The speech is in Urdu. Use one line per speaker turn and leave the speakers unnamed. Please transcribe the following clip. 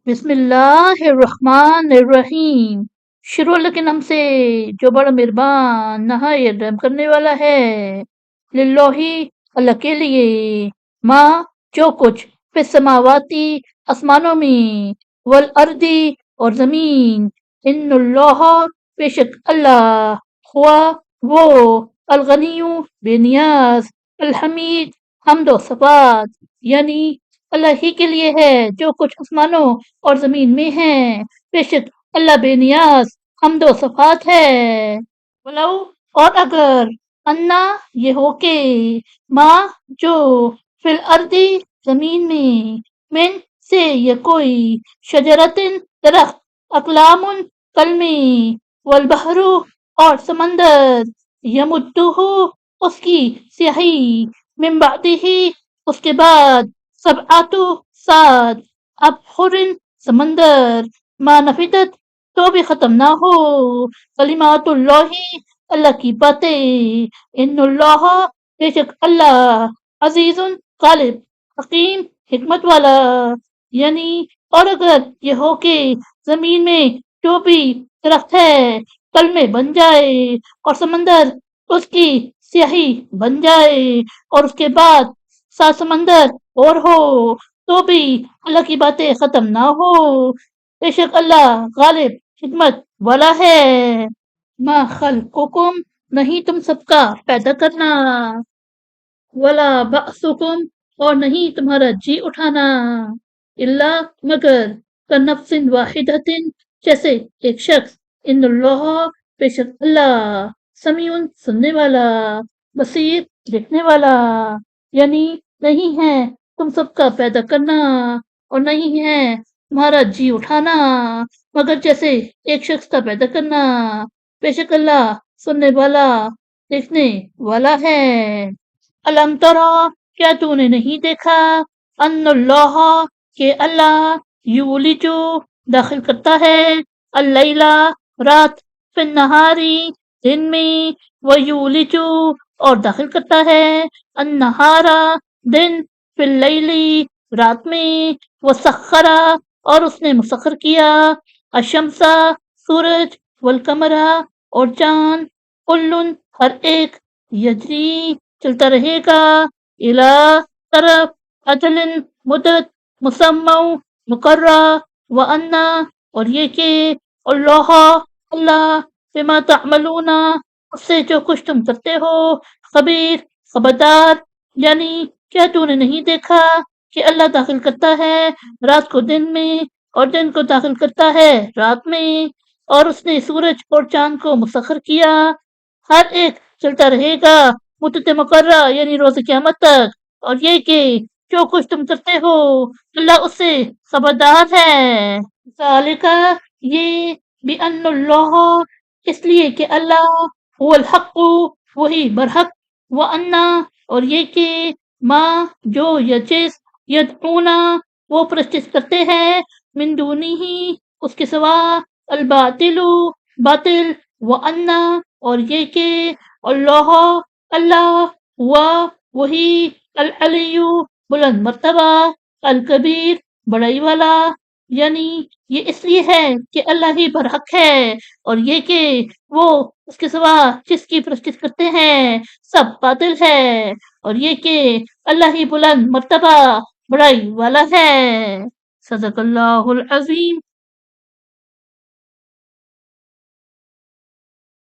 بسم اللہ الرحمن الرحیم۔ شروع اللہ کے نام سے جو بڑا مہربان نہایت رحم کرنے والا ہے۔ للہ اللہ کے لیے، ماں جو کچھ فی السماواتی آسمانوں میں، والارضی اور زمین، ان اللہ بے شک اللہ، ہوا وہ، الغنی بے نیاز، الحمید حمد و صفات، یعنی اللہ ہی کے لیے ہے جو کچھ آسمانوں اور زمین میں ہے، بے شک اللہ بے نیاز حمد و صفات ہے۔ ولو اور اگر، انا یہ ہو کہ، ماں جو، فی الارضی زمین میں، من سے یہ کوئی، شجرتن درخت، اقلام کلمے، والبحر اور سمندر، یمدہ اس کی سیاہی، من بعدہ اس کے بعد، سبعۃ سات، ابحر سمندر، ما نفدت تو بھی ختم نہ ہو، کلمات اللہ اللہ کی باتیں، ان اللہ بے شک اللہ، عزیز غالب، حکیم حکمت والا، یعنی اور اگر یہ ہو کہ زمین میں جو بھی درخت ہے کلمے بن جائے اور سمندر اس کی سیاہی بن جائے اور اس کے بعد سات سمندر اور ہو تو بھی اللہ کی باتیں ختم نہ ہو، بے شک اللہ غالب حکمت والا ہے۔ ما خلقکم نہیں تم سب کا پیدا کرنا، ولا بعثکم اور نہیں تمہارا جی اٹھانا، الا مگر، کنفس واحدۃ جیسے ایک شخص، ان اللہ بے شک اللہ، سمیع سننے والا، بصیر دیکھنے والا، یعنی نہیں ہے تم سب کا پیدا کرنا اور نہیں ہے تمہارا جی اٹھانا مگر جیسے ایک شخص کا پیدا کرنا، بے شک اللہ سننے والا دیکھنے والا ہے۔ الم ترا کیا تو نے نہیں دیکھا، ان اللہ کہ اللہ، یولجو داخل کرتا ہے، اللیلہ رات، فی النہاری دن میں، ویولجو اور داخل کرتا ہے، النہارا دن، فی اللیل رات میں، وسخرا اور اس نے مسخر کیا، الشمسا سورج، والقمرا اور چاند، کل ہر ایک، یجری چلتا رہے گا، الی طرف، اجل مدت، مسمع مقررہ، وانا اور یہ کہ، اللہ اللہ، بما تعملون اس سے جو کچھ تم کرتے ہو، خبیر خبردار، یعنی کیا تو نے نہیں دیکھا کہ اللہ داخل کرتا ہے رات کو دن میں اور دن کو داخل کرتا ہے رات میں، اور اس نے سورج اور چاند کو مسخر کیا، ہر ایک چلتا رہے گا مدت مقررہ یعنی روز قیامت تک، اور یہ کہ جو کچھ تم کرتے ہو اللہ اس سے خبردار ہے۔ ذالک یہ، بأن اللہ اس لیے کہ اللہ، هو الحق وہی برحق، وانا اور یہ کہ، ما جو یا چیز، یدعونا وہ پرستش کرتے ہیں، من دونہ اس کے سوا، الباطل باطل، وانا اور یہ کہ، اللہ اللہ، ہوا وہی، العلی بلند مرتبہ، الکبیر بڑائی والا، یعنی یہ اس لیے ہے کہ اللہ ہی برحق ہے اور یہ کہ وہ اس کے سوا جس کی پرستش کرتے ہیں سب باطل ہے، اور یہ کہ اللہ ہی بلند مرتبہ بڑائی والا ہے۔ صدق اللہ العظیم۔